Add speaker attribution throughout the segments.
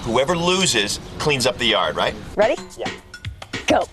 Speaker 1: Whoever loses cleans up the yard, right?
Speaker 2: Ready?
Speaker 3: Yeah.
Speaker 2: Go.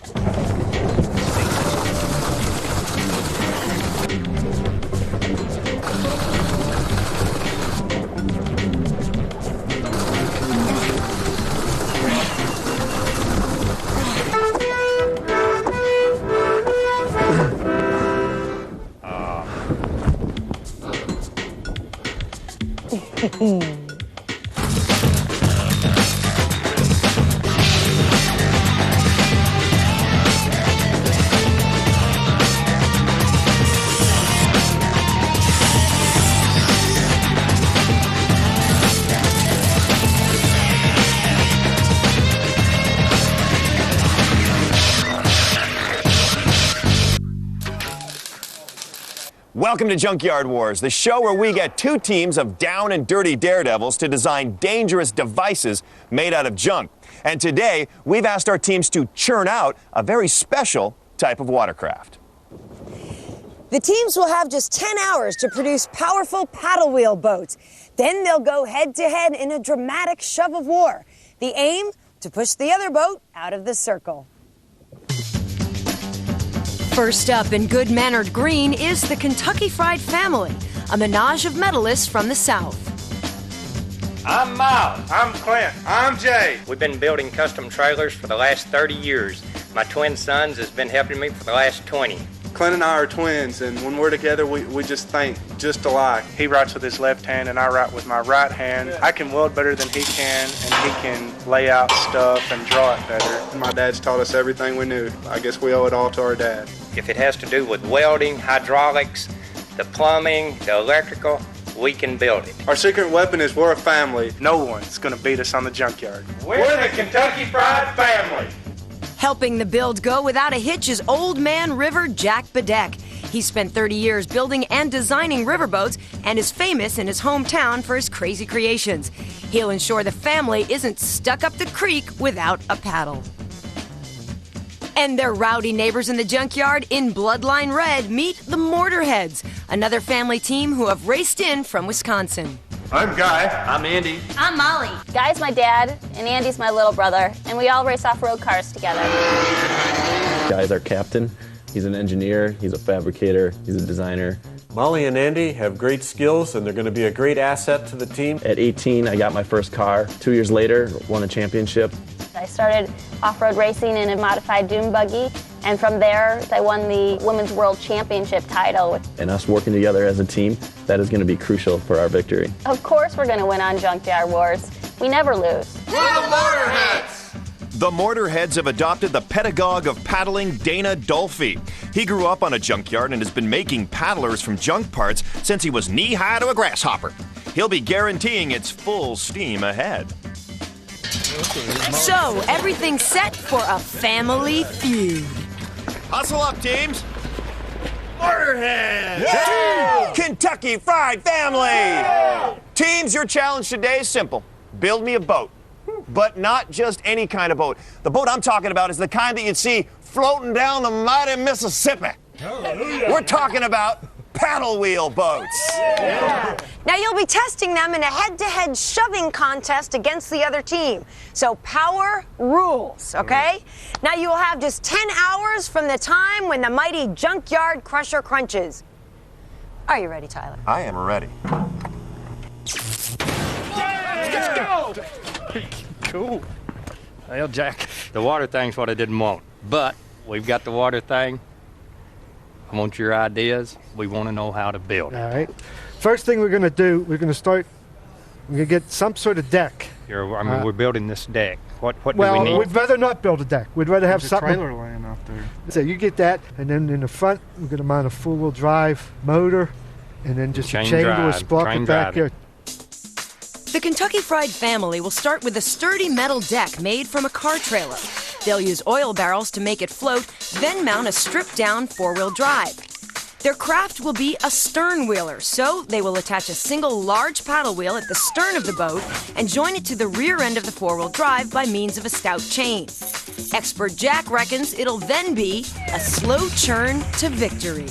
Speaker 1: Welcome to Junkyard Wars, the show where we get two teams of down and dirty daredevils to design dangerous devices made out of junk. And today, we've asked our teams to churn out a very special type of watercraft.
Speaker 2: The teams will have just 10 hours to produce powerful paddle wheel boats. Then they'll go head-to-head in a dramatic shove of war. The aim? To push the other boat out of the circle.
Speaker 4: First up in good-mannered green is the Kentucky Fried Family, a menage of medalists from the South.
Speaker 5: I'm Miles. I'm Clint. I'm Jay. We've been building custom trailers for the last 30 years. My twin sons has been helping me for the last 20.
Speaker 6: Clint and I are twins, and when we're together, we just think just alike.
Speaker 7: He writes with his left hand, and I write with my right hand. I can weld better than he can, and he can lay out stuff and draw it better.
Speaker 6: My dad's taught us everything we knew. I guess we owe it all to our dad.
Speaker 5: If it has to do with welding, hydraulics, the plumbing, the electrical, we can build it.
Speaker 6: Our secret weapon is we're a family.
Speaker 7: No one's going to beat us on the junkyard.
Speaker 5: We're the Kentucky Fried Family.
Speaker 4: Helping the build go without a hitch is Old Man River Jack Bedeck. He spent 30 years building and designing riverboats and is famous in his hometown for his crazy creations. He'll ensure the family isn't stuck up the creek without a paddle. And their rowdy neighbors in the junkyard in Bloodline Red meet the Mortarheads, another family team who have raced in from Wisconsin.
Speaker 8: I'm Guy. I'm Andy.
Speaker 9: I'm Molly. Guy's my dad, and Andy's my little brother, and we all race off-road cars together.
Speaker 10: Guy's our captain. He's an engineer, he's a fabricator, he's a designer.
Speaker 11: Molly and Andy have great skills, and they're going to be a great asset to the team.
Speaker 10: At 18, I got my first car. 2 years later, won a championship.
Speaker 9: I started off-road racing in a modified dune buggy, and from there, I won the Women's World Championship title.
Speaker 10: And us working together as a team, that is going to be crucial for our victory.
Speaker 9: Of course we're going to win on Junkyard Wars. We never lose.
Speaker 8: We're the Mortarheads!
Speaker 1: The Mortarheads have adopted the pedagogue of paddling, Dana Dolphy. He grew up on a junkyard and has been making paddlers from junk parts since he was knee-high to a grasshopper. He'll be guaranteeing it's full steam ahead.
Speaker 4: So, everything's set for a family feud.
Speaker 1: Hustle up, teams!
Speaker 8: Mortarheads!
Speaker 1: Yeah! Kentucky Fried Family! Yeah! Teams, your challenge today is simple. Build me a boat. But not just any kind of boat. The boat I'm talking about is the kind that you'd see floating down the mighty Mississippi. Hallelujah. We're talking about paddle wheel boats.
Speaker 2: Yeah. Now you'll be testing them in a head-to-head shoving contest against the other team. So power rules, okay? Now you will have just 10 hours from the time when the mighty junkyard crusher crunches. Are you ready, Tyler?
Speaker 1: I am ready.
Speaker 5: Let's go! Cool. Well, Jack, the water thing's what I didn't want, but we've got the water thing. I want your ideas. We want to know how to build it.
Speaker 12: All right. First thing we're going to do, we're going to get some sort of deck.
Speaker 5: We're building this deck. What do we need?
Speaker 12: Well, we'd rather not build a deck. We'd rather have something.
Speaker 7: There's a trailer laying out there.
Speaker 12: So you get that, and then in the front, we're going to mount a four-wheel drive motor, and then just a chain to a sprocket back here.
Speaker 4: The Kentucky Fried Family will start with a sturdy metal deck made from a car trailer. They'll use oil barrels to make it float, then mount a stripped-down four-wheel drive. Their craft will be a stern wheeler, so they will attach a single large paddle wheel at the stern of the boat and join it to the rear end of the four-wheel drive by means of a stout chain. Expert Jack reckons it'll then be a slow churn to victory.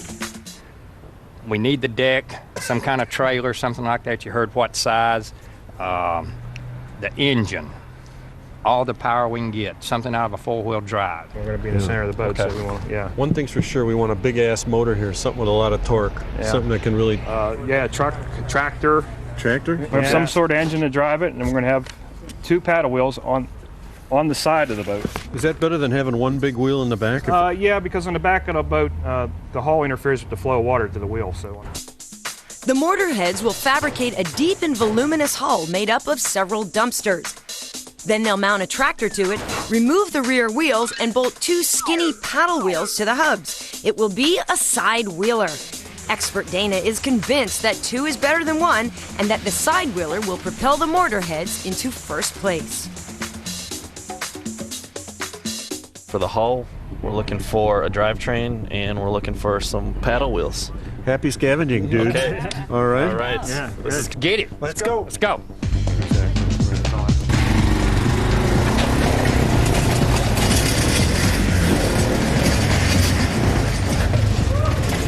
Speaker 5: We need the deck, some kind of trailer, something like that. You heard what size. The engine. all the power we can get, something out of a four-wheel drive.
Speaker 3: We're going to be in the center of the boat, so we want,
Speaker 11: One thing's for sure, we want a big-ass motor here, something with a lot of torque, something that can really...
Speaker 3: tractor.
Speaker 11: Tractor?
Speaker 3: We have some sort of engine to drive it, and we're going to have 2 paddle wheels on the side of the boat.
Speaker 11: Is that better than having one big wheel in the back?
Speaker 3: Yeah, because on the back of the boat, the hull interferes with the flow of water to the wheel. So.
Speaker 4: The mortar heads will fabricate a deep and voluminous hull made up of several dumpsters. Then they'll mount a tractor to it, remove the rear wheels, and bolt 2 skinny paddle wheels to the hubs. It will be a side wheeler. Expert Dana is convinced that 2 is better than 1 and that the side wheeler will propel the mortar heads into first place.
Speaker 10: For the hull, we're looking for a drivetrain and we're looking for some paddle wheels.
Speaker 11: Happy scavenging, dude.
Speaker 10: Okay.
Speaker 11: All right.
Speaker 10: All right.
Speaker 3: Yeah,
Speaker 5: Let's get it.
Speaker 3: Let's go.
Speaker 5: Let's go.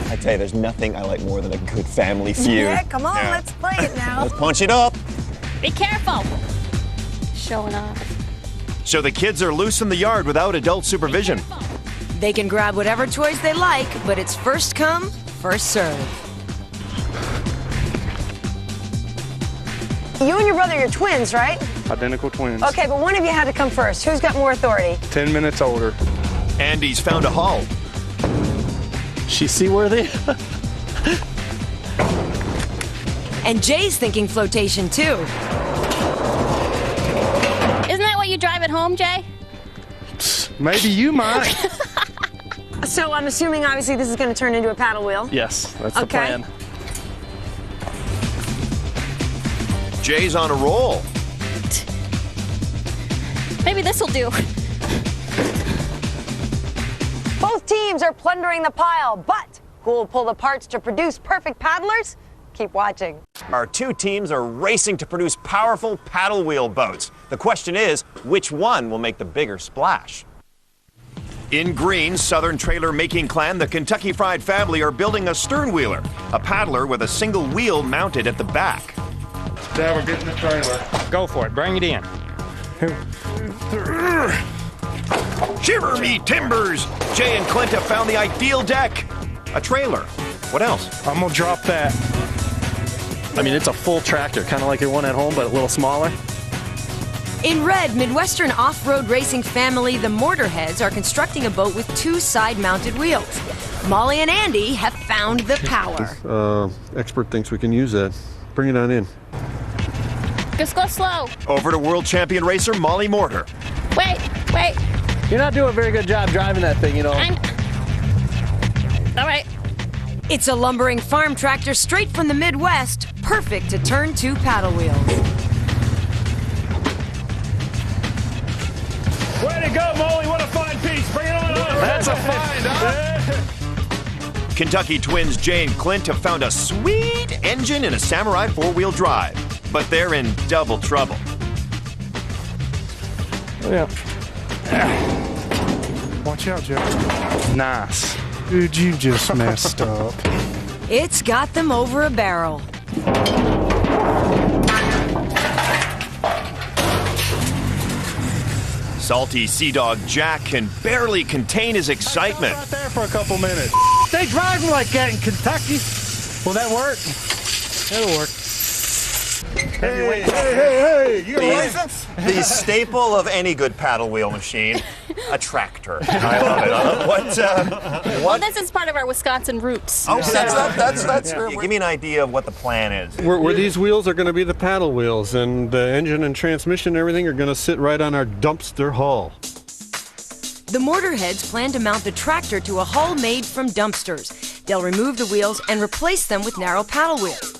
Speaker 1: I tell you, there's nothing I like more than a good family feud.
Speaker 2: Yeah, come on, let's play it now.
Speaker 1: Let's punch it up.
Speaker 9: Be careful. Showing off.
Speaker 1: So the kids are loose in the yard without adult supervision.
Speaker 4: They can grab whatever toys they like, but it's first come, first serve.
Speaker 2: You and your brother, you're twins, right?
Speaker 3: Identical twins.
Speaker 2: Okay, but one of you had to come first. Who's got more authority?
Speaker 3: 10 minutes older.
Speaker 1: Andy's found a hull.
Speaker 10: She seaworthy?
Speaker 4: And Jay's thinking flotation too.
Speaker 9: Isn't that what you drive at home, Jay?
Speaker 3: Maybe you might.
Speaker 2: So I'm assuming, obviously, this is going to turn into a paddle wheel.
Speaker 10: Yes, that's the
Speaker 2: Okay.
Speaker 10: plan.
Speaker 1: Jay's on a roll.
Speaker 9: Maybe this'll do.
Speaker 2: Both teams are plundering the pile, but who will pull the parts to produce perfect paddlers? Keep watching.
Speaker 1: Our 2 teams are racing to produce powerful paddle wheel boats. The question is, which one will make the bigger splash? In green, Southern trailer making clan, the Kentucky Fried family are building a stern wheeler, a paddler with a single wheel mounted at the back.
Speaker 3: Dad, we're getting the trailer.
Speaker 5: Go for it. Bring it in.
Speaker 1: Shiver me timbers! Jay and Clint have found the ideal deck. A trailer. What else?
Speaker 3: I'm going to drop that.
Speaker 10: I mean, it's a full tractor, kind of like your one at home, but a little smaller.
Speaker 4: In red, Midwestern off-road racing family, the Mortarheads, are constructing a boat with 2 side-mounted wheels. Molly and Andy have found the power.
Speaker 11: Expert thinks we can use that. Bring it on in.
Speaker 9: Just go slow.
Speaker 1: Over to world champion racer Molly Mortar.
Speaker 9: Wait.
Speaker 10: You're not doing a very good job driving that thing, you know.
Speaker 9: All right.
Speaker 4: It's a lumbering farm tractor straight from the Midwest, perfect to turn 2 paddle wheels.
Speaker 3: Way to go, Molly. What a fine piece. Bring it on over.
Speaker 10: That's a find, huh?
Speaker 1: Kentucky twins Jay and Clint have found a sweet engine in a Samurai 4-wheel drive, but they're in double trouble.
Speaker 3: Yeah. Watch out, Joe. Nice. Dude, you just messed up.
Speaker 4: It's got them over a barrel.
Speaker 1: Salty Sea Dog Jack can barely contain his excitement.
Speaker 3: Right there for a couple minutes.
Speaker 12: They drive like that in Kentucky.
Speaker 3: Will that work? It'll work.
Speaker 12: Hey, you got a license?
Speaker 1: The staple of any good paddle wheel machine, a tractor. I love it.
Speaker 9: Well, this is part of our Wisconsin roots.
Speaker 1: Oh, that's Give me an idea of what the plan is.
Speaker 11: Where these wheels are going to be the paddle wheels, and the engine and transmission and everything are going to sit right on our dumpster hull.
Speaker 4: The Mortarheads plan to mount the tractor to a hull made from dumpsters. They'll remove the wheels and replace them with narrow paddle wheels.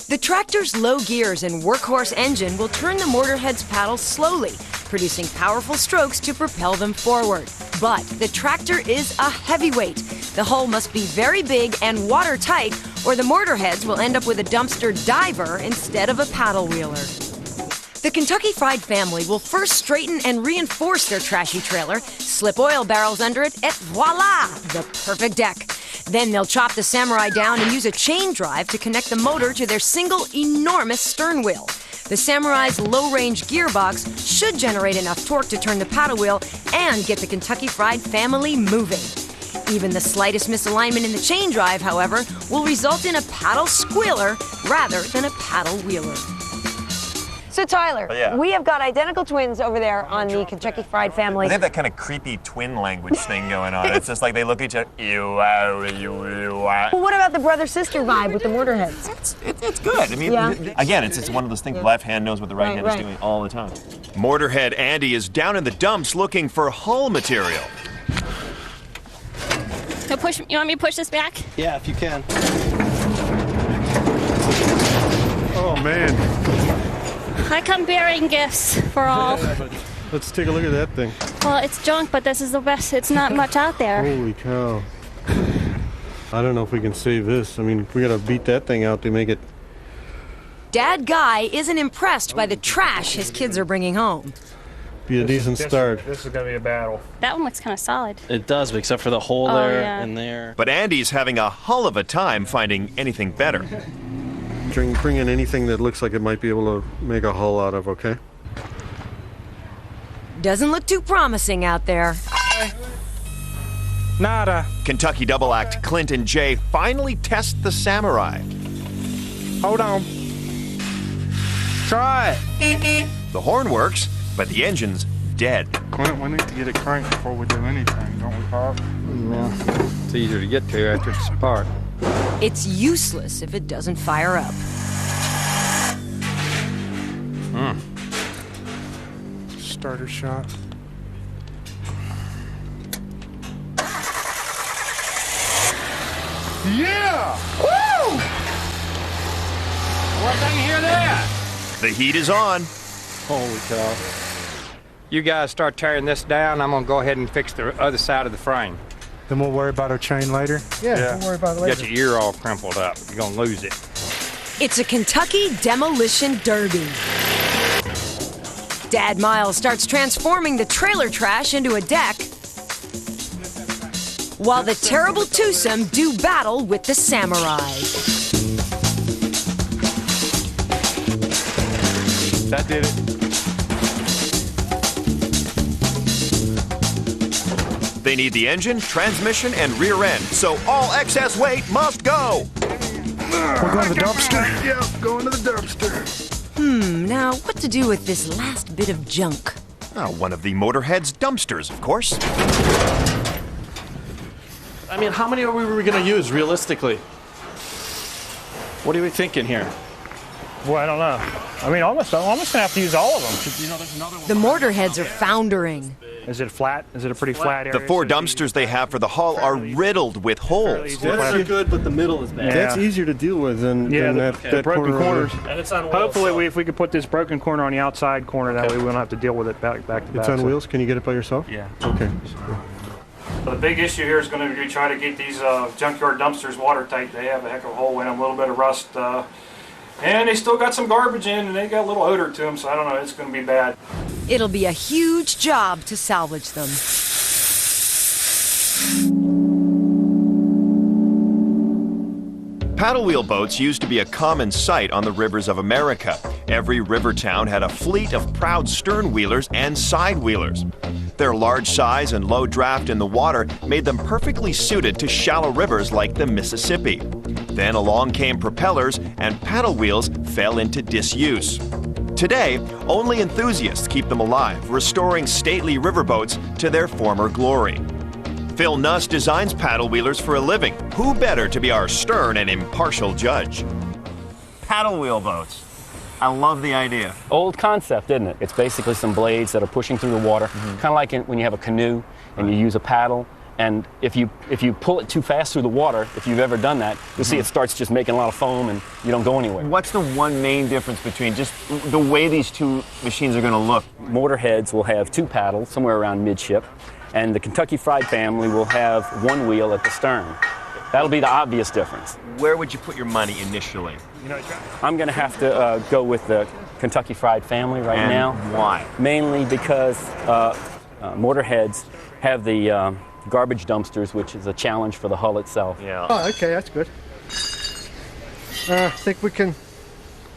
Speaker 4: The tractor's low gears and workhorse engine will turn the Mortarheads' paddles slowly, producing powerful strokes to propel them forward. But the tractor is a heavyweight. The hull must be very big and watertight, or the Mortarheads will end up with a dumpster diver instead of a paddle wheeler. The Kentucky Fried family will first straighten and reinforce their trashy trailer, slip oil barrels under it, et voila, the perfect deck. Then they'll chop the Samurai down and use a chain drive to connect the motor to their single enormous stern wheel. The Samurai's low-range gearbox should generate enough torque to turn the paddle wheel and get the Kentucky Fried family moving. Even the slightest misalignment in the chain drive, however, will result in a paddle squealer rather than a paddle wheeler.
Speaker 2: So Tyler, we have got identical twins over there on the Kentucky Fried family.
Speaker 1: They have that kind of creepy twin language thing going on. It's just like they look at each other.
Speaker 2: Well, what about the brother-sister vibe with the Mortarheads?
Speaker 1: It's good. I mean, again, it's one of those things. Left hand knows what the right hand is doing all the time. Mortarhead Andy is down in the dumps looking for hull material.
Speaker 13: So you want me to push this back?
Speaker 11: Yeah, if you can. Oh, man.
Speaker 13: I come bearing gifts for all.
Speaker 11: Let's take a look at that thing.
Speaker 13: Well, it's junk, but this is the best. It's not much out there.
Speaker 11: Holy cow. I don't know if we can save this. I mean, we gotta beat that thing out to make it.
Speaker 4: Dad Guy isn't impressed by the trash his kids are bringing home.
Speaker 11: Be a decent start.
Speaker 3: This is going to be a battle.
Speaker 13: That one looks kind of solid.
Speaker 10: It does, except for the hole there and there.
Speaker 1: But Andy's having a hull of a time finding anything better.
Speaker 11: Bring in anything that looks like it might be able to make a hull out of, okay?
Speaker 4: Doesn't look too promising out there.
Speaker 14: Nada.
Speaker 1: Kentucky double act Clint and Jay finally test the Samurai.
Speaker 14: Hold on. Try it.
Speaker 1: The horn works, but the engine's dead.
Speaker 14: Clint, we need to get it cranked before we do anything, don't we, Pop?
Speaker 5: Yeah. It's easier to get to after it's apart.
Speaker 4: It's useless if it doesn't fire up.
Speaker 14: Starter shot.
Speaker 8: Yeah! Woo!
Speaker 5: What thing hear that?
Speaker 1: The heat is on.
Speaker 11: Holy cow.
Speaker 5: You guys start tearing this down, I'm gonna go ahead and fix the other side of the frame.
Speaker 14: Then we'll worry about our chain later?
Speaker 12: Yeah, we'll worry about it later.
Speaker 5: Get your ear all crumpled up. You're gonna lose it.
Speaker 4: It's a Kentucky demolition derby. Dad Miles starts transforming the trailer trash into a deck, while the terrible twosome do battle with the Samurai.
Speaker 14: That did it.
Speaker 1: They need the engine, transmission, and rear end, so all excess weight must go.
Speaker 14: We're going to the dumpster?
Speaker 8: Yep, going to the dumpster.
Speaker 4: Now what to do with this last bit of junk?
Speaker 1: One of the Motorhead's dumpsters, of course.
Speaker 10: I mean, how many are we going to use realistically? What are we thinking here?
Speaker 3: Well, I don't know. I mean, almost going to have to use all of them.
Speaker 10: You know, there's another one.
Speaker 4: The Mortarheads are foundering.
Speaker 3: Is it flat? Is it a pretty flat area?
Speaker 1: The 4 dumpsters they have for the hull are riddled with holes.
Speaker 10: That's good, but the middle is bad.
Speaker 3: Yeah.
Speaker 11: That's easier to deal with than that
Speaker 3: broken
Speaker 11: corner.
Speaker 3: corners.
Speaker 10: And it's on wheels.
Speaker 3: Hopefully, if we could put this broken corner on the outside corner, that way we don't have to deal with it back to back.
Speaker 11: It's on wheels? Can you get it by yourself?
Speaker 3: Yeah.
Speaker 11: Okay.
Speaker 3: So the big issue here is going to be try to get these junkyard dumpsters watertight. They have a heck of a hole in them, a little bit of rust, and they still got some garbage in, and they got a little odor to them, so I don't know, it's going to be bad.
Speaker 4: It'll be a huge job to salvage them.
Speaker 1: Paddle wheel boats used to be a common sight on the rivers of America. Every river town had a fleet of proud stern wheelers and side wheelers. Their large size and low draft in the water made them perfectly suited to shallow rivers like the Mississippi. Then along came propellers, and paddle wheels fell into disuse. Today, only enthusiasts keep them alive, restoring stately riverboats to their former glory. Phil Nuss designs paddle wheelers for a living. Who better to be our stern and impartial judge? Paddle wheel boats. I love the idea.
Speaker 15: Old concept, isn't it? It's basically some blades that are pushing through the water, kind of like when you have a canoe and you use a paddle. And if you pull it too fast through the water, if you've ever done that, you'll see it starts just making a lot of foam and you don't go anywhere.
Speaker 1: What's the one main difference between just the way these two machines are going to look?
Speaker 15: Mortarheads will have 2 paddles somewhere around midship, and the Kentucky Fried family will have 1 wheel at the stern. That'll be the obvious difference.
Speaker 1: Where would you put your money initially?
Speaker 15: I'm going to have to go with the Kentucky Fried family right now.
Speaker 1: Why?
Speaker 15: Mainly because Mortarheads have the garbage dumpsters, which is a challenge for the hull itself.
Speaker 1: Yeah.
Speaker 12: Oh, okay, that's good. I think we can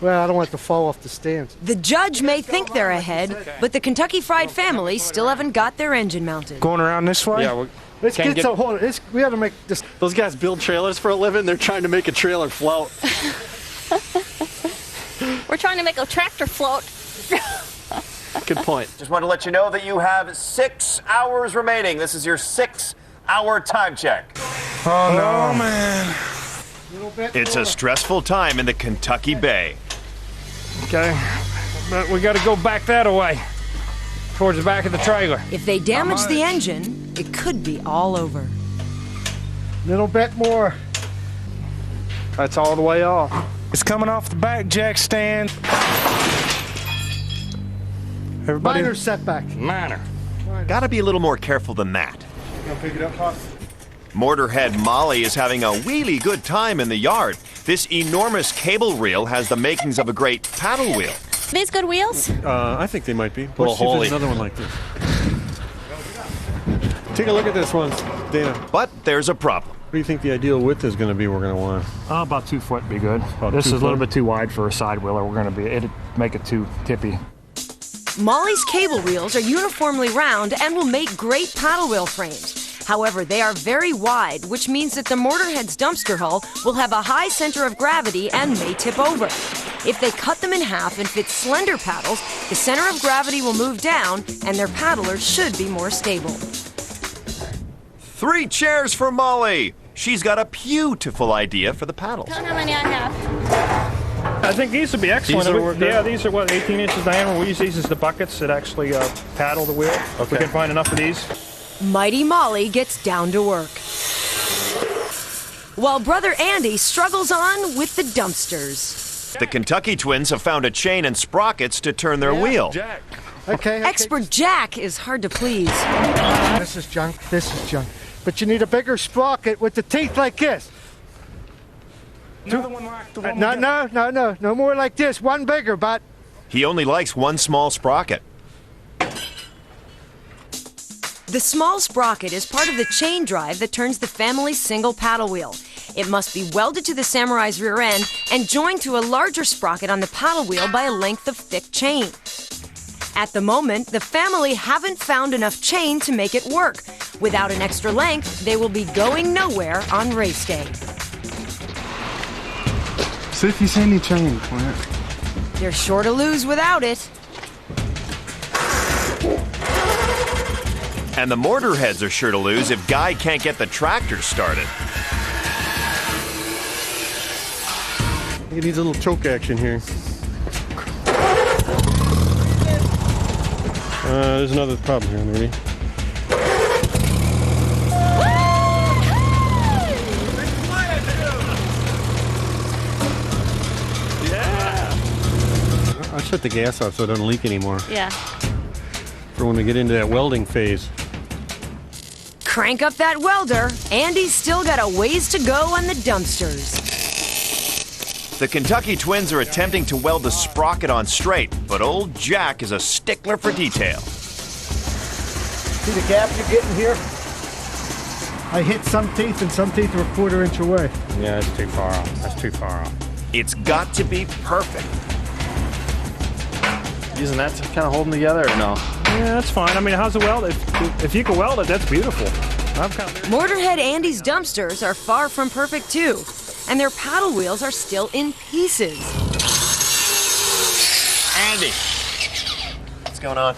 Speaker 12: Well, I don't want it to fall off the stands.
Speaker 4: The judge may think they're ahead, but the Kentucky Fried family still haven't got their engine mounted.
Speaker 7: Going around this way?
Speaker 11: Yeah,
Speaker 12: Let's get some, hold on, we got to make this.
Speaker 11: Those guys build trailers for a living. They're trying to make a trailer float.
Speaker 13: We're trying to make a tractor float.
Speaker 11: Good point.
Speaker 1: Just want to let you know that you have 6 hours remaining. This is your 6-hour time check.
Speaker 14: Oh, no, man.
Speaker 1: It's a stressful time in the Kentucky Bay.
Speaker 3: Okay, but we got to go back that way, towards the back of the trailer.
Speaker 4: If they damage the engine, it could be all over.
Speaker 12: Little bit more.
Speaker 7: That's all the way off. It's coming off the back jack stand. Everybody.
Speaker 12: Minor setback.
Speaker 3: Minor.
Speaker 1: Got to be a little more careful than that.
Speaker 14: You gonna pick it up, Pop?
Speaker 1: Mortarhead Molly is having a really good time in the yard. This enormous cable reel has the makings of a great paddle wheel.
Speaker 13: These good wheels?
Speaker 11: I think they might be.
Speaker 5: Little
Speaker 11: Let's see if
Speaker 5: holy.
Speaker 11: there's another one like this. Take a look at this one, Dana.
Speaker 1: But there's a problem.
Speaker 11: What do you think the ideal width is going to be we're going to want?
Speaker 3: About 2 foot would be good.
Speaker 11: About
Speaker 3: This
Speaker 11: 2
Speaker 3: is a little
Speaker 11: foot?
Speaker 3: bit too wide for a side wheeler. It'd make it too tippy.
Speaker 4: Molly's cable reels are uniformly round and will make great paddle wheel frames. However, they are very wide, which means that the Mortarhead's dumpster hull will have a high center of gravity and may tip over. If they cut them in half and fit slender paddles, the center of gravity will move down and their paddlers should be more stable.
Speaker 1: 3 chairs for Molly. She's got a beautiful idea for the paddles.
Speaker 13: Count how many I have.
Speaker 3: I think these would be excellent.
Speaker 11: These will work good?
Speaker 3: Yeah, these are, 18 inches diameter. We use these as the buckets that actually paddle the wheel. If we can find enough of these.
Speaker 4: Mighty Molly gets down to work, while brother Andy struggles on with the dumpsters.
Speaker 1: The Kentucky twins have found a chain and sprockets to turn their wheel.
Speaker 11: Jack.
Speaker 12: Okay.
Speaker 4: Expert Jack is hard to please.
Speaker 12: This is junk. This is junk. But you need a bigger sprocket with the teeth like this.
Speaker 7: Another one like the one
Speaker 12: No more like this. One bigger, but.
Speaker 1: He only likes one small sprocket.
Speaker 4: The small sprocket is part of the chain drive that turns the family's single paddle wheel. It must be welded to the Samurai's rear end and joined to a larger sprocket on the paddle wheel by a length of thick chain. At the moment, the family haven't found enough chain to make it work. Without an extra length, they will be going nowhere on race day.
Speaker 14: See if you see any chain, Clint.
Speaker 4: They're sure to lose without it.
Speaker 1: And the Mortarheads are sure to lose if Guy can't get the tractor started.
Speaker 11: He needs a little choke action here. There's another problem here, Marie. I shut the gas off so it doesn't leak anymore.
Speaker 13: Yeah.
Speaker 11: For when we get into that welding phase.
Speaker 4: Crank up that welder. Andy's still got a ways to go on the dumpsters.
Speaker 1: The Kentucky twins are attempting to weld the sprocket on straight, but old Jack is a stickler for detail.
Speaker 12: See the gap you're getting here? I hit some teeth and some teeth are a 1/4 inch away.
Speaker 3: Yeah, that's too far off. That's too far off.
Speaker 1: It's got to be perfect.
Speaker 5: Using that to kind of hold them together or no?
Speaker 3: Yeah, that's fine. I mean, how's the weld? If you can weld it, that's beautiful.
Speaker 4: Mortarhead Andy's dumpsters are far from perfect too, and their paddle wheels are still in pieces.
Speaker 1: Andy, what's going on?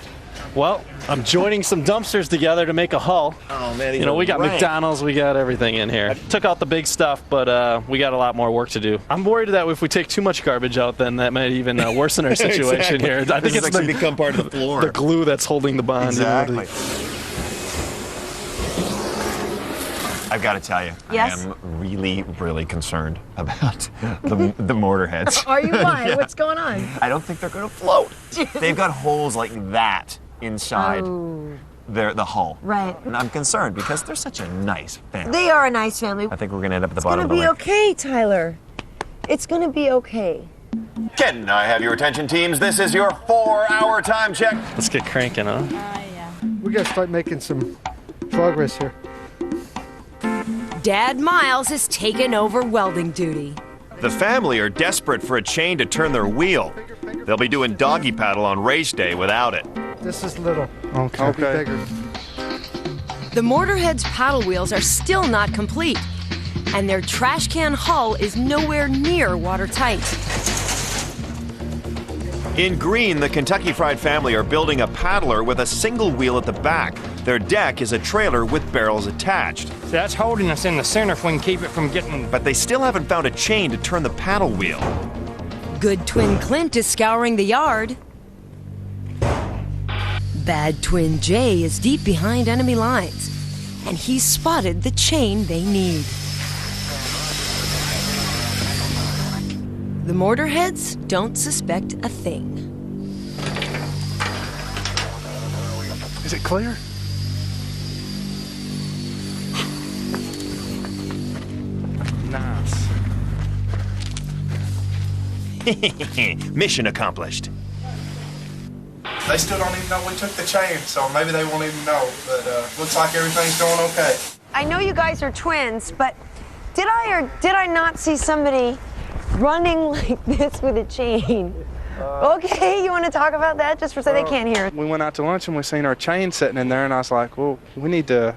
Speaker 10: Well, I'm joining some dumpsters together to make a hull.
Speaker 1: Oh man,
Speaker 10: you know, we got McDonald's, we got everything in here. I took out the big stuff, but we got a lot more work to do. I'm worried that if we take too much garbage out, then that might even worsen our situation
Speaker 1: Exactly.
Speaker 10: here. I think
Speaker 1: This
Speaker 10: it's
Speaker 1: has become part of the floor.
Speaker 10: The glue that's holding the bond.
Speaker 1: Exactly. I've got to tell you,
Speaker 2: Yes?
Speaker 1: I am really, really concerned about the Mortarheads.
Speaker 2: Are you? Why? What's going on?
Speaker 1: I don't think they're going to float. They've got holes like that inside the hull.
Speaker 2: Right.
Speaker 1: And I'm concerned because they're such a nice family.
Speaker 2: They are a nice family.
Speaker 1: I think we're going to end up at the
Speaker 2: It's
Speaker 1: bottom
Speaker 2: gonna
Speaker 1: of the
Speaker 2: be
Speaker 1: lake.
Speaker 2: okay, Tyler. It's gonna be okay.
Speaker 1: Can I have your attention, teams? This is your 4-hour time check.
Speaker 10: Let's get cranking, huh?
Speaker 12: We gotta start making some progress here.
Speaker 4: Dad Miles has taken over welding duty.
Speaker 1: The family are desperate for a chain to turn their wheel. They'll be doing doggy paddle on race day without it.
Speaker 12: This is little.
Speaker 14: Okay.
Speaker 12: Be bigger.
Speaker 4: The Mortarhead's paddle wheels are still not complete, and their trash can hull is nowhere near watertight.
Speaker 1: In green, the Kentucky Fried family are building a paddler with a single wheel at the back. Their deck is a trailer with barrels attached.
Speaker 5: So that's holding us in the center if we can keep it from getting...
Speaker 1: But they still haven't found a chain to turn the paddle wheel.
Speaker 4: Good twin Clint is scouring the yard. Bad twin Jay is deep behind enemy lines, and he's spotted the chain they need. The Mortarheads don't suspect a thing.
Speaker 14: Is it clear?
Speaker 10: Nice.
Speaker 1: Mission accomplished.
Speaker 6: They still don't even know we took the chain, so maybe they won't even know. But looks like everything's going okay.
Speaker 2: I know you guys are twins, but did I or did I not see somebody running like this with a chain? Okay, you want to talk about that just for so they can't hear it?
Speaker 7: We went out to lunch and we seen our chain sitting in there, and I was like, well, we need to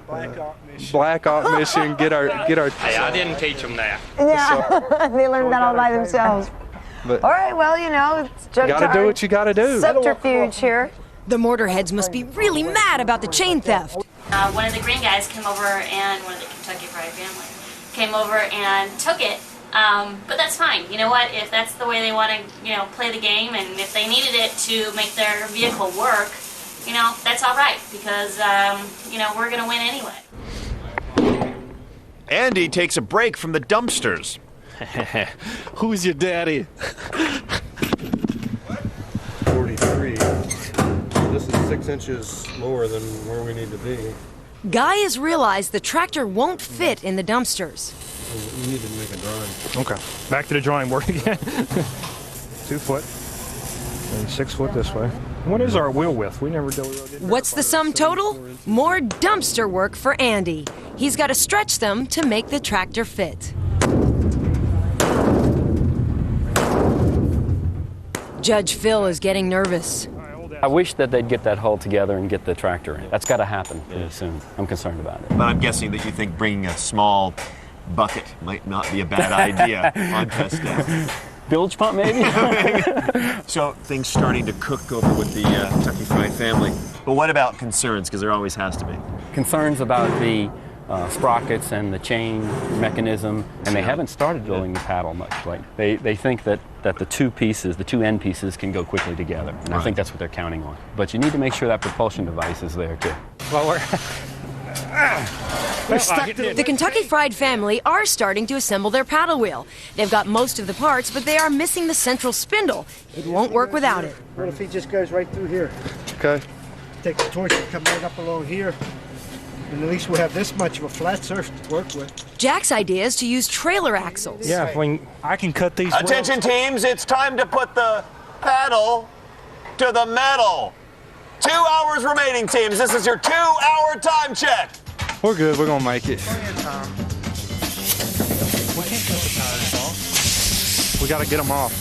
Speaker 7: black op mission, get our.
Speaker 5: Hey, I didn't teach them that.
Speaker 2: Yeah, they learned that all by themselves.
Speaker 7: But
Speaker 2: all right, well, you know, it's just
Speaker 7: gotta do what you gotta do.
Speaker 2: Subterfuge here.
Speaker 4: The Mortarheads must be really mad about the chain theft.
Speaker 16: One of the green guys came over, and one of the Kentucky Fried family came over and took it. But that's fine. You know what? If that's the way they want to, play the game, and if they needed it to make their vehicle work, that's all right, because, we're going to win anyway.
Speaker 1: Andy takes a break from the dumpsters.
Speaker 10: Who's your daddy?
Speaker 11: 43. This is 6 inches lower than where we need to be.
Speaker 4: Guy has realized the tractor won't fit in the dumpsters.
Speaker 11: We need to make a drawing.
Speaker 3: Okay, back to the drawing board again. 2 foot and 6 foot this way. What is our wheel width? We never did.
Speaker 4: What's the sum total? More dumpster work for Andy. He's got to stretch them to make the tractor fit. Judge Phil is getting nervous.
Speaker 15: I wish that they'd get that hull together and get the tractor in. That's got to happen pretty soon. I'm concerned about it.
Speaker 1: But I'm guessing that you think bringing a small bucket might not be a bad idea on test day.
Speaker 15: Bilge pump, maybe?
Speaker 1: So things starting to cook over with the Kentucky Fried family. But what about concerns? Because there always has to be.
Speaker 15: Concerns about the sprockets and the chain mechanism, and they haven't started building the paddle much. Like they think that the two end pieces can go quickly together, and right. I think that's what they're counting on. But you need to make sure that propulsion device is there too.
Speaker 5: Well,
Speaker 4: the Kentucky Fried family are starting to assemble their paddle wheel. They've got most of the parts, but they are missing the central spindle. It won't work without it.
Speaker 12: What if he just goes right through here?
Speaker 7: Okay.
Speaker 12: Take the torch and come right up along here. And at least we'll have this much of a flat surface to work with.
Speaker 4: Jack's idea is to use trailer axles.
Speaker 3: Yeah, I can cut these.
Speaker 1: Attention teams, it's time to put the paddle to the metal. 2 hours remaining, teams. This is your 2-hour time check.
Speaker 7: We're good. We're going to make it.
Speaker 3: We can't cut the tires off. We got to get them off.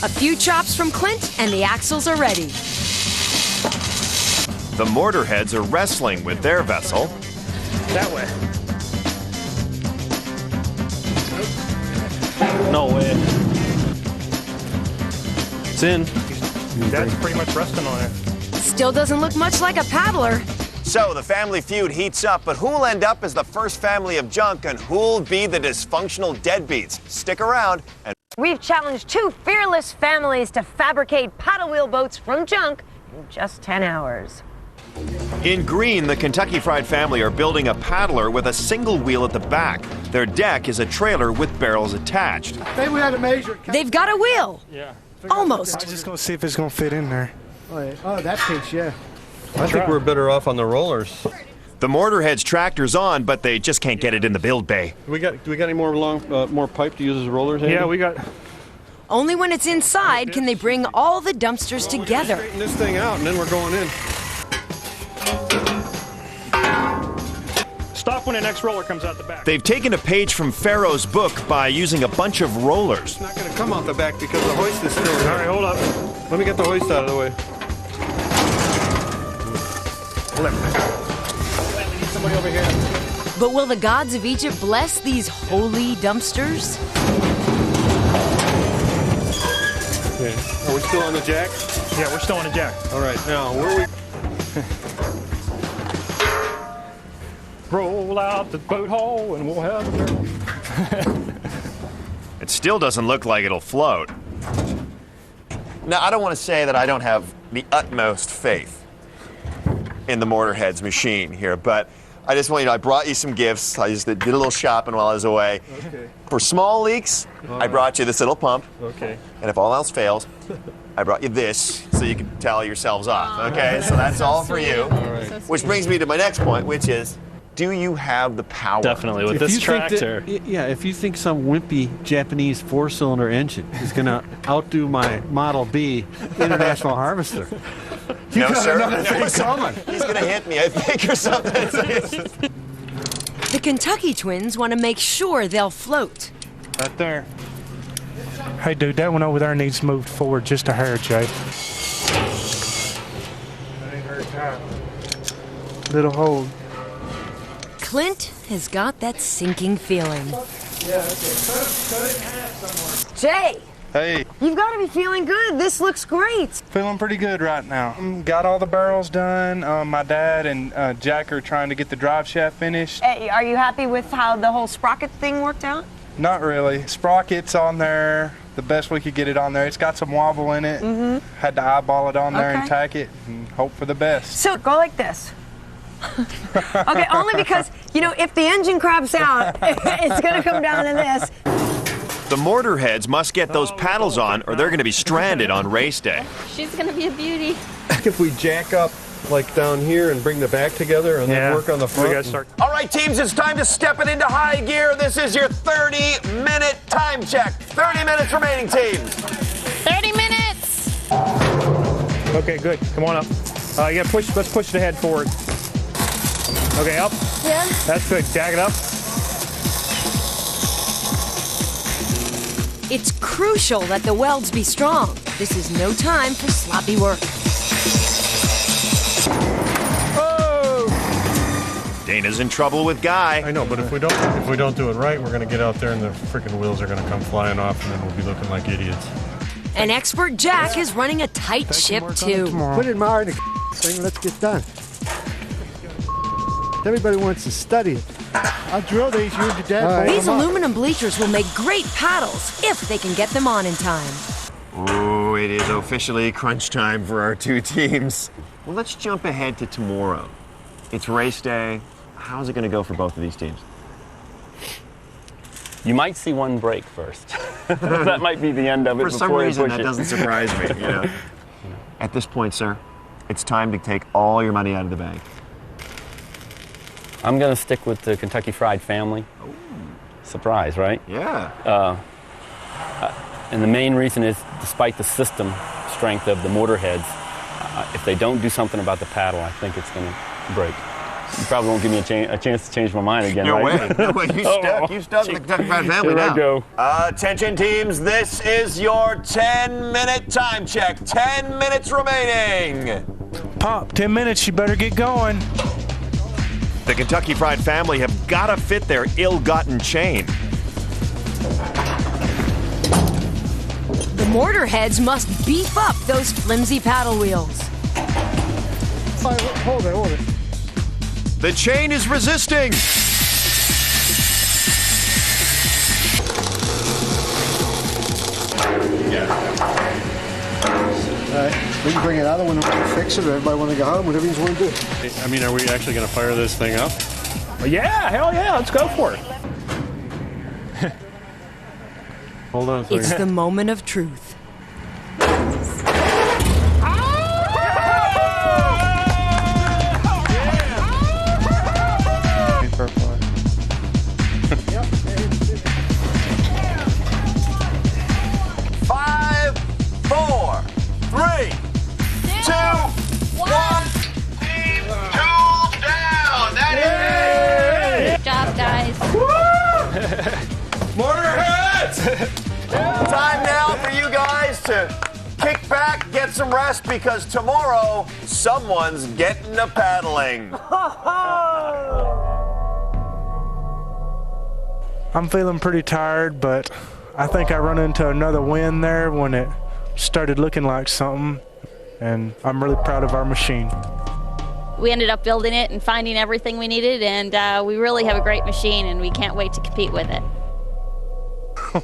Speaker 4: A few chops from Clint, and the axles are ready.
Speaker 1: The Mortarheads are wrestling with their vessel.
Speaker 3: That way.
Speaker 10: No way. It's in.
Speaker 3: Dad's pretty much resting on it.
Speaker 4: Still doesn't look much like a paddler.
Speaker 1: So the family feud heats up, but who'll end up as the first family of junk and who'll be the dysfunctional deadbeats? Stick around and
Speaker 2: We've challenged 2 fearless families to fabricate paddle wheel boats from junk in just 10 hours.
Speaker 1: in green, the Kentucky Fried family are building a paddler with a single wheel at the back. Their deck is a trailer with barrels attached.
Speaker 12: Maybe we had to measure.
Speaker 4: They've got a wheel.
Speaker 3: Yeah.
Speaker 4: Almost.
Speaker 7: I'm just going to see if it's going to fit in there.
Speaker 12: Oh, yeah. Oh, that fits, yeah.
Speaker 11: I think we're better off on the rollers.
Speaker 1: The Mortarhead's tractor's on, but they just can't get it in the build bay.
Speaker 11: Do we got any more more pipe to use as rollers, Andy?
Speaker 3: Yeah, we got.
Speaker 4: Only when it's inside can they bring all the dumpsters together.
Speaker 11: Straighten this thing out, and then we're going in.
Speaker 3: up when the next roller comes out the back.
Speaker 1: They've taken a page from Pharaoh's book by using a bunch of rollers.
Speaker 11: It's not going to come out the back because the hoist is still there.
Speaker 3: All right, hold up.
Speaker 11: Let me get the hoist out of the way.
Speaker 3: We need somebody over here.
Speaker 4: But will the gods of Egypt bless these holy dumpsters?
Speaker 11: Okay. Are we still on the jack?
Speaker 3: Yeah, we're still on the jack.
Speaker 11: All right, now where are we?
Speaker 3: Roll out the boat hole and we'll have a barrel.
Speaker 1: It still doesn't look like it'll float. Now, I don't want to say that I don't have the utmost faith in the Mortarhead's machine here, but I just want you to know, I brought you some gifts. I just did a little shopping while I was away.
Speaker 11: Okay.
Speaker 1: For small leaks, I brought you this little pump.
Speaker 11: Okay.
Speaker 1: And if all else fails, I brought you this so you can towel yourselves off. Okay, so that's all for you.
Speaker 11: All right.
Speaker 1: Which brings me to my next point, which is, do you have the power?
Speaker 10: Definitely, with this tractor.
Speaker 11: If you think some wimpy Japanese 4-cylinder engine is going to outdo my Model B International Harvester, you
Speaker 1: No,
Speaker 11: got
Speaker 1: sir.
Speaker 11: another thing coming.
Speaker 1: He's going to hit me, I think, or something.
Speaker 4: The Kentucky twins want to make sure they'll float.
Speaker 14: Right there. Hey, dude, that one over there needs moved forward just a hair, Jay. That ain't very tight.
Speaker 12: Little hold.
Speaker 4: Clint has got that sinking feeling.
Speaker 2: Jay,
Speaker 7: Hey,
Speaker 2: you've got to be feeling good. This looks great.
Speaker 7: feeling pretty good right now. Got all the barrels done. My dad and Jack are trying to get the drive shaft finished.
Speaker 2: Hey, are you happy with how the whole sprocket thing worked out?
Speaker 7: Not really. Sprocket's on there the best we could get it on there. It's got some wobble in it. Had to eyeball it on there and
Speaker 2: Okay.
Speaker 7: tack it and hope for the best.
Speaker 2: So go like this. Okay, only because, you know, if the engine craps out, it's going to come down to this.
Speaker 1: The Mortarheads must get those paddles on or they're going to be stranded on race day.
Speaker 13: She's gonna be a beauty.
Speaker 11: If we jack up like down here and bring the back together and then work on the front.
Speaker 3: We gotta start.
Speaker 1: All right, teams, it's time to step it into high gear. This is your 30-minute time check. 30 minutes remaining, teams.
Speaker 13: 30 minutes.
Speaker 3: Okay, good. Come on up. You gotta push. Let's push the head forward. Okay, up.
Speaker 13: Yeah.
Speaker 3: That's good. Jack it up.
Speaker 4: It's crucial that the welds be strong. This is no time for sloppy work.
Speaker 1: Dana's in trouble with Guy.
Speaker 11: I know, but if we don't do it right, we're going to get out there and the freaking wheels are going to come flying off, and then we'll be looking like idiots.
Speaker 4: And expert Jack is running a tight ship too.
Speaker 12: Put it in the thing. Let's get done. Everybody wants to study it. I'll drill these. You and your dad.
Speaker 4: These aluminum bleachers will make great paddles if they can get them on in time.
Speaker 1: Ooh, it is officially crunch time for our two teams. Well, let's jump ahead to tomorrow. It's race day. How's it going to go for both of these teams?
Speaker 15: You might see one break first. That might be the end of it.
Speaker 1: For some reason, that doesn't surprise me. You know. At this point, sir, it's time to take all your money out of the bank.
Speaker 15: I'm going to stick with the Kentucky Fried Family.
Speaker 1: Ooh.
Speaker 15: Surprise, right?
Speaker 1: Yeah.
Speaker 15: And the main reason is, despite the system strength of the Mortarheads, if they don't do something about the paddle, I think it's going to break. You probably won't give me a chance to change my mind again,
Speaker 1: No
Speaker 15: right?
Speaker 1: way. No way. You stuck with the Kentucky Fried Family
Speaker 15: Here
Speaker 1: now.
Speaker 15: I go.
Speaker 1: Attention, teams. This is your 10-minute time check. 10 minutes remaining.
Speaker 14: Pop, 10 minutes, you better get going.
Speaker 1: The Kentucky Fried Family have got to fit their ill-gotten chain.
Speaker 4: The Mortarheads must beef up those flimsy paddle wheels.
Speaker 12: Hold it.
Speaker 1: The chain is resisting.
Speaker 12: All right, we can bring it out. I want to fix it, or everybody want to go home, whatever you want to do.
Speaker 11: I mean, are we actually going to fire this thing up?
Speaker 3: Yeah, hell yeah, let's go for it.
Speaker 11: Hold on a second.
Speaker 4: It's the moment of truth.
Speaker 1: Five, four, three, two, one. Team tools down. That is it. Time now for you guys to kick back, get some rest, because tomorrow someone's getting a paddling.
Speaker 14: I'm feeling pretty tired, but I think I run into another win there when it started looking like something, and I'm really proud of our machine.
Speaker 9: We ended up building it and finding everything we needed, and we really have a great machine, and we can't wait to compete with it.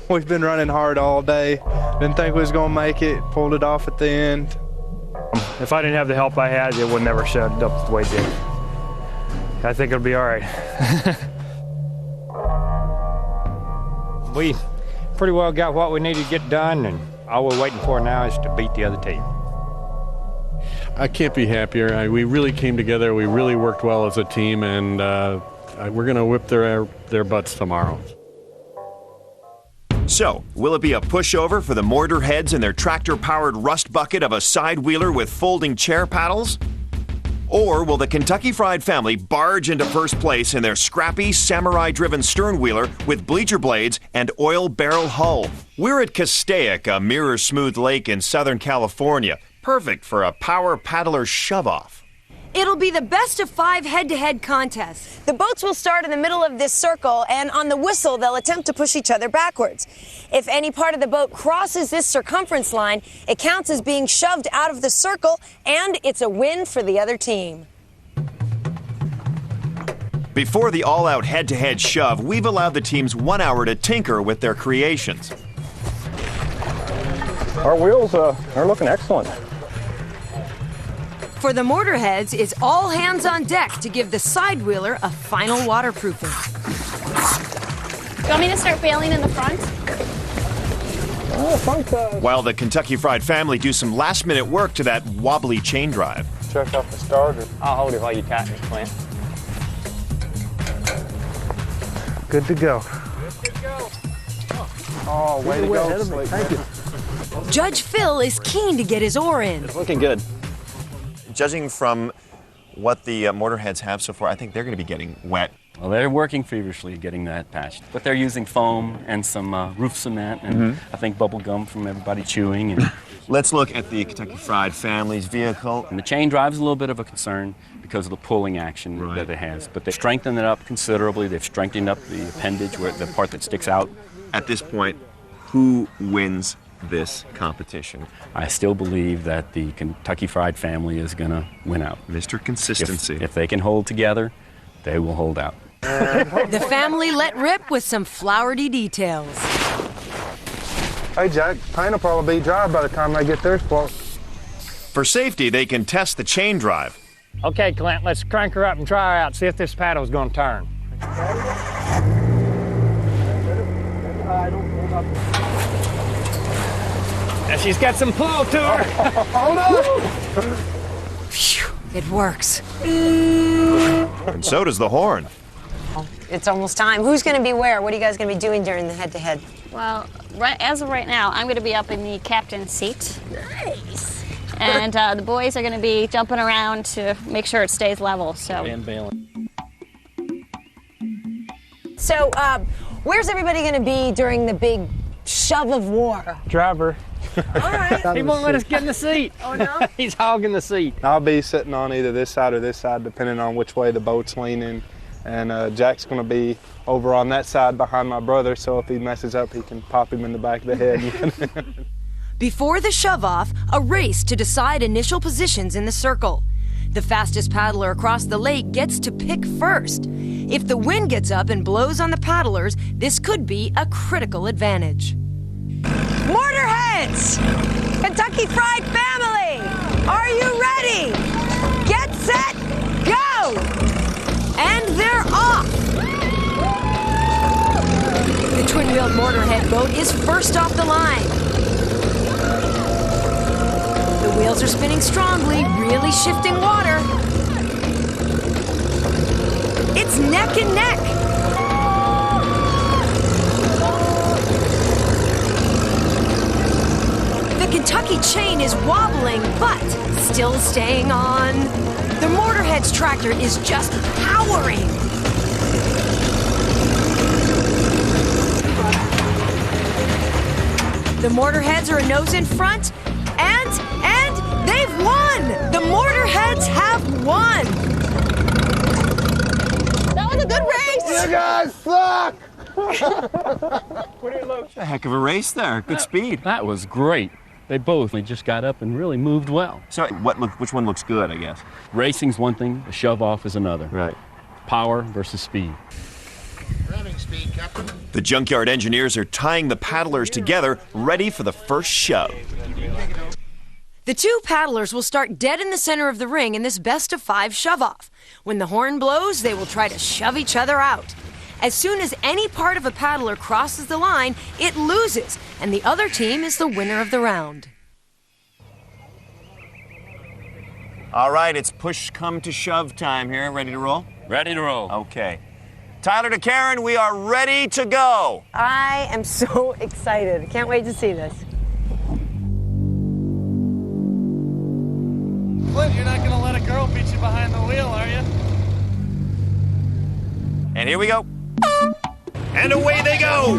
Speaker 7: We've been running hard all day. Didn't think we was going to make it. Pulled it off at the end.
Speaker 3: If I didn't have the help I had, it would never shut up the way it did. I think it'll be all right.
Speaker 5: We pretty well got what we needed to get done, and all we're waiting for now is to beat the other team.
Speaker 11: I can't be happier. We really came together. We really worked well as a team, and we're going to whip their butts tomorrow.
Speaker 1: So, will it be a pushover for the mortar heads and their tractor-powered rust bucket of a side-wheeler with folding chair paddles? Or will the Kentucky Fried family barge into first place in their scrappy, samurai-driven stern wheeler with bleacher blades and oil barrel hull? We're at Castaic, a mirror-smooth lake in Southern California, perfect for a power paddler shove-off.
Speaker 4: It'll be the best of 5 head-to-head contest.
Speaker 2: The boats will start in the middle of this circle, and on the whistle, they'll attempt to push each other backwards. If any part of the boat crosses this circumference line, it counts as being shoved out of the circle, and it's a win for the other team.
Speaker 1: Before the all-out head-to-head shove, we've allowed the teams 1 hour to tinker with their creations.
Speaker 15: Our wheels are looking excellent.
Speaker 4: For the mortar heads, it's all hands on deck to give the side wheeler a final waterproofing.
Speaker 9: Do you want me to start bailing in the front?
Speaker 1: While the Kentucky Fried family do some last-minute work to that wobbly chain drive.
Speaker 7: Check off the starter.
Speaker 15: I'll hold it while you tighten it, Clint.
Speaker 7: Good to go. Oh, way to go.
Speaker 12: Thank you.
Speaker 4: Judge Phil is keen to get his oar in.
Speaker 1: It's looking good. Judging from what the mortar heads have so far, I think they're going to be getting wet.
Speaker 15: Well, they're working feverishly getting that patched. But they're using foam and some roof cement and I think bubble gum from everybody chewing. And
Speaker 1: let's look at the Kentucky Fried family's vehicle.
Speaker 15: And the chain drive's a little bit of a concern because of the pulling action that it has. But they've strengthened it up considerably. They've strengthened up the appendage, where the part that sticks out.
Speaker 1: At this point, who wins this competition?
Speaker 15: I still believe that the Kentucky Fried family is going to win out.
Speaker 1: Mr. Consistency.
Speaker 15: If they can hold together, they will hold out.
Speaker 4: The family let rip with some flowery details.
Speaker 7: Hey, Jack, paint will probably be dry by the time they get theirs close.
Speaker 1: For safety, they can test the chain drive.
Speaker 5: Okay, Clint, let's crank her up and try her out, see if this paddle's going to turn. And she's got some pull to her.
Speaker 7: Hold on.
Speaker 4: Phew, it works.
Speaker 1: And so does the horn.
Speaker 2: It's almost time. Who's going to be where? What are you guys going to be doing during the head-to-head?
Speaker 9: Well, as of right now, I'm going to be up in the captain's seat.
Speaker 2: Nice.
Speaker 9: And the boys are going to be jumping around to make sure it stays level. So.
Speaker 10: And bailing.
Speaker 2: So, where's everybody going to be during the big shove of war?
Speaker 7: Driver.
Speaker 2: All right.
Speaker 5: He won't let us get in the seat.
Speaker 2: Oh, no?
Speaker 5: He's hogging the seat.
Speaker 7: I'll be sitting on either this side or this side, depending on which way the boat's leaning. And Jack's going to be over on that side behind my brother, so if he messes up, he can pop him in the back of the head.
Speaker 4: Before the shove-off, a race to decide initial positions in the circle. The fastest paddler across the lake gets to pick first. If the wind gets up and blows on the paddlers, this could be a critical advantage.
Speaker 2: Mortarheads! Kentucky Fried family! Are you ready? Get set, go!
Speaker 4: And they're off! The twin-wheeled mortarhead boat is first off the line. The wheels are spinning strongly, really shifting water. It's neck and neck. The Kentucky chain is wobbling, but still staying on. The Mortarhead's tractor is just powering. The Motorheads are a nose in front, and they've won! The Motorheads have won!
Speaker 2: That was a good race!
Speaker 8: You guys suck!
Speaker 1: A heck of a race there. Good speed.
Speaker 15: That was great. They both just got up and really moved well.
Speaker 1: So which one looks good, I guess?
Speaker 15: Racing's one thing, the shove off is another.
Speaker 1: Right.
Speaker 15: Power versus speed.
Speaker 8: Running speed, Captain.
Speaker 1: The junkyard engineers are tying the paddlers together, ready for the first shove.
Speaker 4: The two paddlers will start dead in the center of the ring in this best-of-5 shove-off. When the horn blows, they will try to shove each other out. As soon as any part of a paddler crosses the line, it loses, and the other team is the winner of the round.
Speaker 1: All right, it's push come to shove time here. Ready to roll?
Speaker 15: Ready to roll.
Speaker 1: Okay. Tyler to Karen, we are ready to go.
Speaker 2: I am so excited. Can't wait to see this.
Speaker 10: Clint, you're not going to let a girl beat you behind the wheel, are you?
Speaker 1: And here we go. And away they go.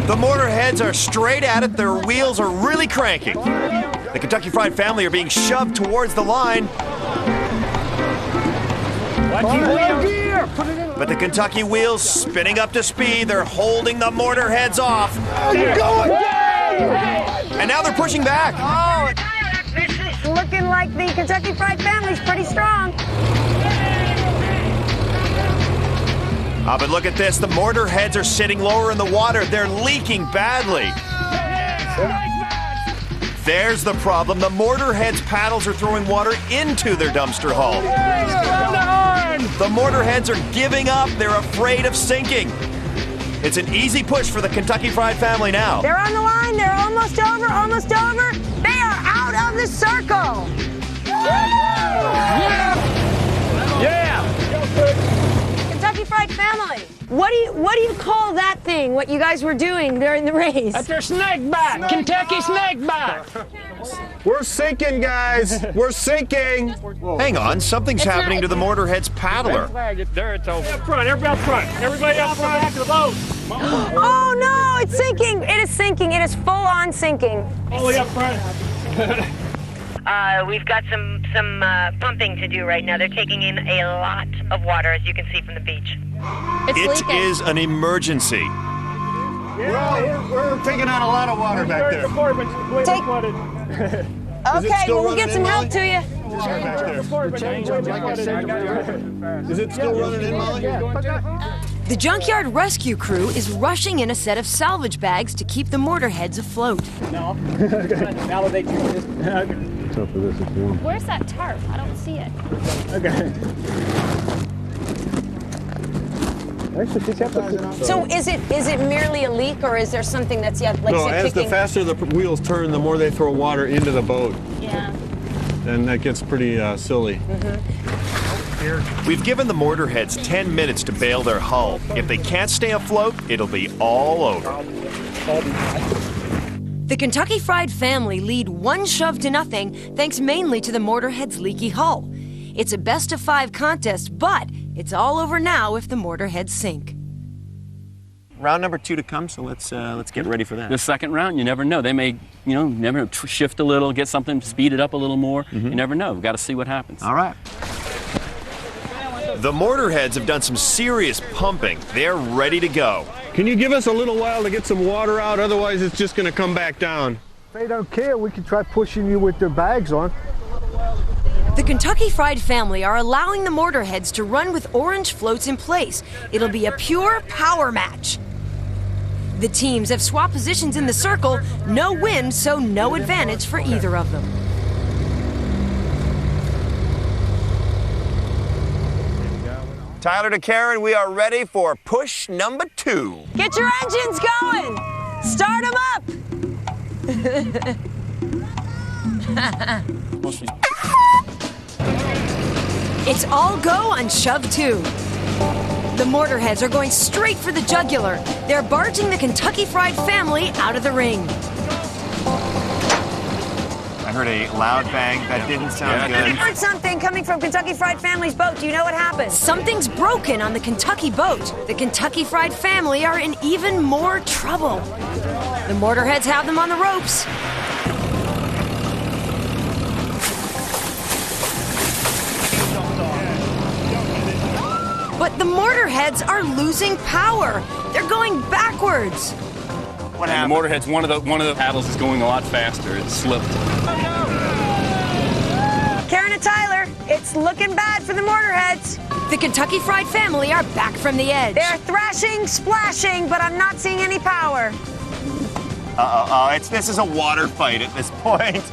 Speaker 1: The Motorheads are straight at it. Their wheels are really cranking. The Kentucky Fried family are being shoved towards the line. But the Kentucky wheels spinning up to speed. They're holding the Motorheads off. And now they're pushing back.
Speaker 2: Oh, it's looking like the Kentucky Fried family's pretty strong.
Speaker 1: But look at this. The Motorheads are sitting lower in the water. They're leaking badly. There's the problem. The Motorheads' paddles are throwing water into their dumpster hull. The Motorheads are giving up. They're afraid of sinking. It's an easy push for the Kentucky Fried family now.
Speaker 2: They're on the line. They're almost over, almost over. They are out of the circle.
Speaker 8: Yeah!
Speaker 2: Kentucky Fried family. What do you call that thing? What you guys were doing during the race?
Speaker 8: That's their snake bite. Kentucky snake bite.
Speaker 7: We're sinking, guys. We're sinking.
Speaker 1: Hang on, something's happening to the Motorhead's paddler.
Speaker 3: There it's over. Up front, everybody up front. Everybody up front. Back to the boat.
Speaker 2: Oh no, it's sinking. It is sinking. It is full on sinking.
Speaker 3: All the way up front.
Speaker 17: We've got some pumping to do right now. They're taking in a lot of water, as you can see from the beach.
Speaker 1: It is an emergency.
Speaker 7: We're taking out a lot of water back there.
Speaker 2: Okay, well, we'll get some help to you.
Speaker 7: Is it still running in, Molly?
Speaker 4: The junkyard rescue crew is rushing in a set of salvage bags to keep the Motorheads afloat.
Speaker 3: No. Now that they do this.
Speaker 9: Where's that tarp? I don't see it.
Speaker 3: Okay.
Speaker 2: So is it merely a leak, or is there something that's like
Speaker 7: No, as
Speaker 2: kicking?
Speaker 7: the faster the wheels turn, the more they throw water into the boat.
Speaker 9: Yeah.
Speaker 7: And that gets pretty silly.
Speaker 1: We've given the Motorheads 10 minutes to bail their hull. If they can't stay afloat, it'll be all over.
Speaker 4: The Kentucky Fried family lead 1 shove to nothing, thanks mainly to the Motorhead's leaky hull. It's a best-of-5 contest, but it's all over now if the Motorheads sink.
Speaker 1: Round number 2 to come, so let's get ready for that.
Speaker 15: The second round, you never know. They may, never shift a little, get something, speed it up a little more. You never know. We've got to see what happens.
Speaker 1: All right. The Motorheads have done some serious pumping. They're ready to go.
Speaker 7: Can you give us a little while to get some water out? Otherwise, it's just going to come back down.
Speaker 12: If they don't care, we can try pushing you with their bags on.
Speaker 4: The Kentucky Fried family are allowing the Motorheads to run with orange floats in place. It'll be a pure power match. The teams have swapped positions in the circle. No wind, so no advantage for either of them.
Speaker 1: Tyler to Karen, we are ready for push number 2.
Speaker 2: Get your engines going. Start them up.
Speaker 4: It's all go on shove 2. The Motorheads are going straight for the jugular. They're barging the Kentucky Fried family out of the ring.
Speaker 1: I heard a loud bang. That didn't sound good.
Speaker 2: I heard something coming from Kentucky Fried Family's boat. Do you know what happened?
Speaker 4: Something's broken on the Kentucky boat. The Kentucky Fried family are in even more trouble. The Mortarheads have them on the ropes. But the Mortarheads are losing power. They're going backwards.
Speaker 15: What happened? The Mortarheads, one of the paddles is going a lot faster. It slipped.
Speaker 2: Karen and Tyler, it's looking bad for the Mortarheads.
Speaker 4: The Kentucky Fried family are back from the edge.
Speaker 2: They're thrashing, splashing, but I'm not seeing any power.
Speaker 1: This is a water fight at this point.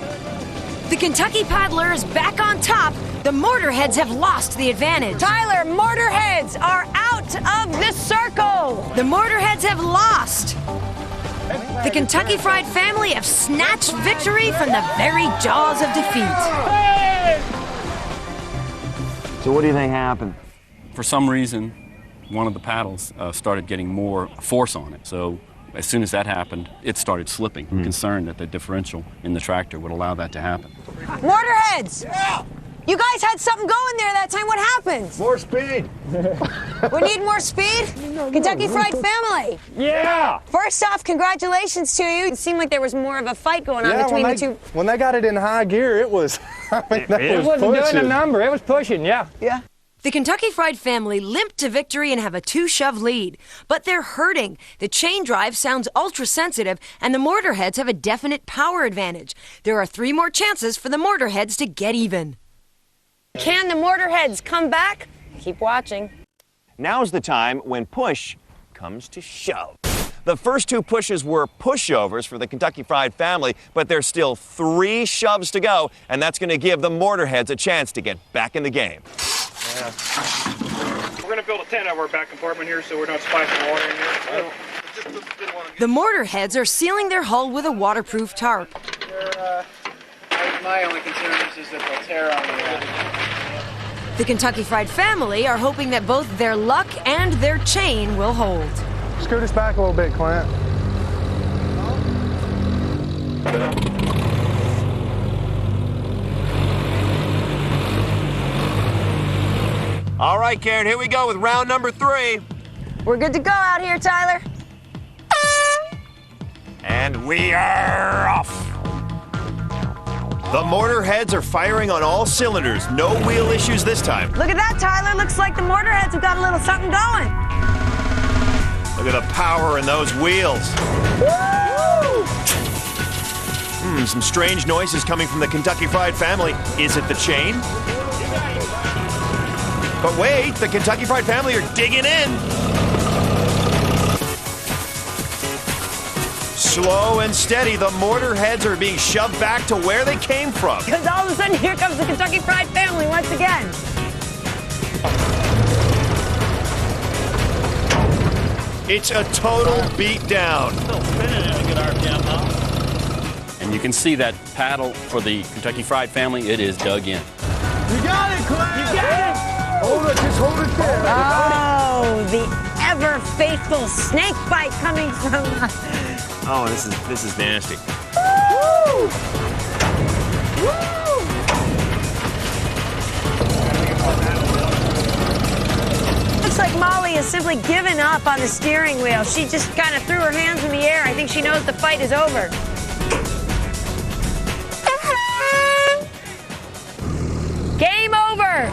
Speaker 4: The Kentucky paddler is back on top. The Mortarheads have lost the advantage.
Speaker 2: Tyler, Mortarheads are out of the circle.
Speaker 4: The Mortarheads have lost. The Kentucky Fried family have snatched victory from the very jaws of defeat.
Speaker 15: So what do you think happened? For some reason, one of the paddles started getting more force on it. So as soon as that happened, it started slipping. I'm concerned that the differential in the tractor would allow that to happen.
Speaker 2: Mortarheads! Yeah. You guys had something going there that time. What happened?
Speaker 1: More speed.
Speaker 2: We need more speed? Kentucky Fried family.
Speaker 1: Yeah.
Speaker 2: First off, congratulations to you. It seemed like there was more of a fight going on between the two.
Speaker 7: When they got it in high gear, it was.
Speaker 5: It wasn't doing a number. It was pushing. Yeah.
Speaker 2: Yeah.
Speaker 4: The Kentucky Fried family limp to victory and have a 2-shove lead. But they're hurting. The chain drive sounds ultra-sensitive, and the Mortarheads have a definite power advantage. There are 3 more chances for the Mortarheads to get even.
Speaker 2: Can the Mortarheads come back? Keep watching.
Speaker 1: Now's the time when push comes to shove. The first 2 pushes were pushovers for the Kentucky Fried family, but there's still 3 shoves to go, and that's going to give the Mortarheads a chance to get back in the game.
Speaker 3: Yeah. We're going to build a tent over our back compartment here so we're not splashing water in here.
Speaker 4: The Mortarheads are sealing their hull with a waterproof tarp.
Speaker 18: My only concern is that they'll tear on the
Speaker 4: The Kentucky Fried family are hoping that both their luck and their chain will hold.
Speaker 7: Scoot us back a little bit, Clint.
Speaker 1: All right, Karen, here we go with round number 3.
Speaker 2: We're good to go out here, Tyler.
Speaker 1: And we are off. The Mortarheads are firing on all cylinders. No wheel issues this time.
Speaker 2: Look at that, Tyler. Looks like the Mortarheads have got a little something going.
Speaker 1: Look at the power in those wheels. Woo! Some strange noises coming from the Kentucky Fried family. Is it the chain? But wait, the Kentucky Fried family are digging in. Slow and steady, the Mortarheads are being shoved back to where they came from.
Speaker 2: Because all of a sudden, here comes the Kentucky Fried family once again.
Speaker 1: It's a total beatdown.
Speaker 15: Still spinning at a good RPM now. And you can see that paddle for the Kentucky Fried family, it is dug in.
Speaker 8: You got it, Clint! You got it! Hold it, just hold it there.
Speaker 2: Oh, the ever-faithful snake bite coming from...
Speaker 1: Oh, this is nasty.
Speaker 2: Woo! Woo! Looks like Molly has simply given up on the steering wheel. She just kind of threw her hands in the air. I think she knows the fight is over. Game over!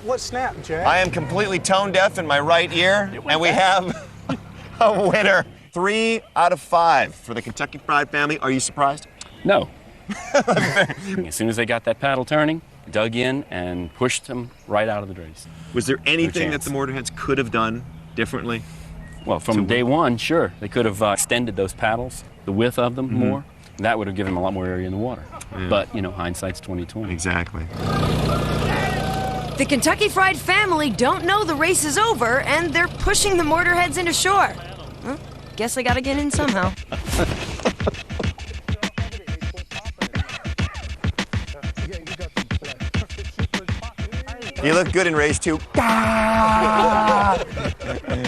Speaker 7: What snapped, Jack?
Speaker 1: I am completely tone deaf in my right ear, and we have a winner. 3 out of 5 for the Kentucky Fried family. Are you surprised?
Speaker 15: No. As soon as they got that paddle turning, dug in and pushed them right out of the race.
Speaker 1: Was there anything that the Mortarheads could have done differently?
Speaker 15: Well, from day one, sure. They could have extended those paddles, the width of them more. That would have given them a lot more area in the water.
Speaker 1: Yeah.
Speaker 15: But, you know, hindsight's 20/20.
Speaker 1: Exactly.
Speaker 4: The Kentucky Fried family don't know the race is over, and they're pushing the Mortarheads into shore. Well, guess I gotta get in somehow.
Speaker 1: You look good in race 2.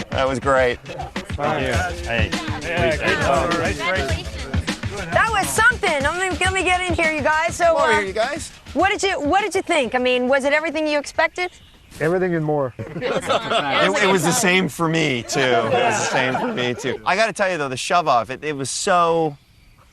Speaker 1: That was great.
Speaker 3: Hey.
Speaker 2: That was something. Let me get in here, you guys. So,
Speaker 1: Come over here, you guys.
Speaker 2: What did you think? I mean, was it everything you expected?
Speaker 12: Everything and more.
Speaker 1: It was the same for me, too. It was the same for me, too. I got to tell you, though, the shove-off, it was so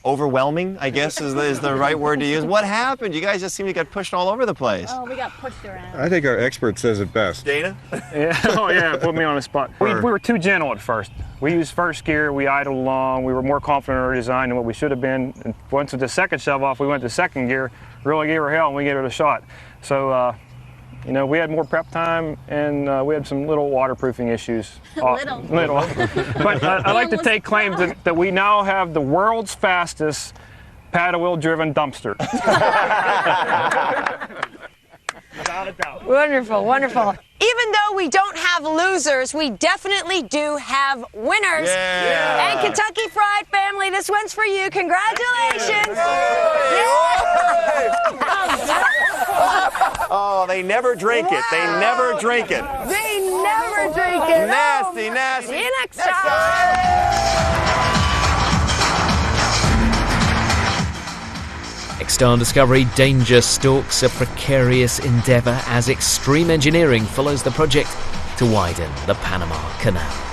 Speaker 1: overwhelming, I guess is the right word to use. What happened? You guys just seemed to get pushed all over the place.
Speaker 9: Oh, we got pushed around.
Speaker 19: I think our expert says it best.
Speaker 1: Dana?
Speaker 3: Yeah, put me on the spot. We were too gentle at first. We used first gear, we idled along, we were more confident in our design than what we should have been. And once with the second shove off, we went to second gear, really gave her hell, and we gave it a shot. So, we had more prep time, and we had some little waterproofing issues.
Speaker 9: Little.
Speaker 3: But I like to take claim that we now have the world's fastest paddle wheel driven dumpster. Without a doubt.
Speaker 2: Wonderful, wonderful. Even though we don't have losers, we definitely do have winners.
Speaker 1: Yeah.
Speaker 2: And Kentucky Fried family, this one's for you. Congratulations.
Speaker 1: Oh, they never drink it. They never drink it.
Speaker 2: They never drink it.
Speaker 1: Nasty.
Speaker 2: See you next time.
Speaker 20: Next on Discovery, danger stalks a precarious endeavour as extreme engineering follows the project to widen the Panama Canal.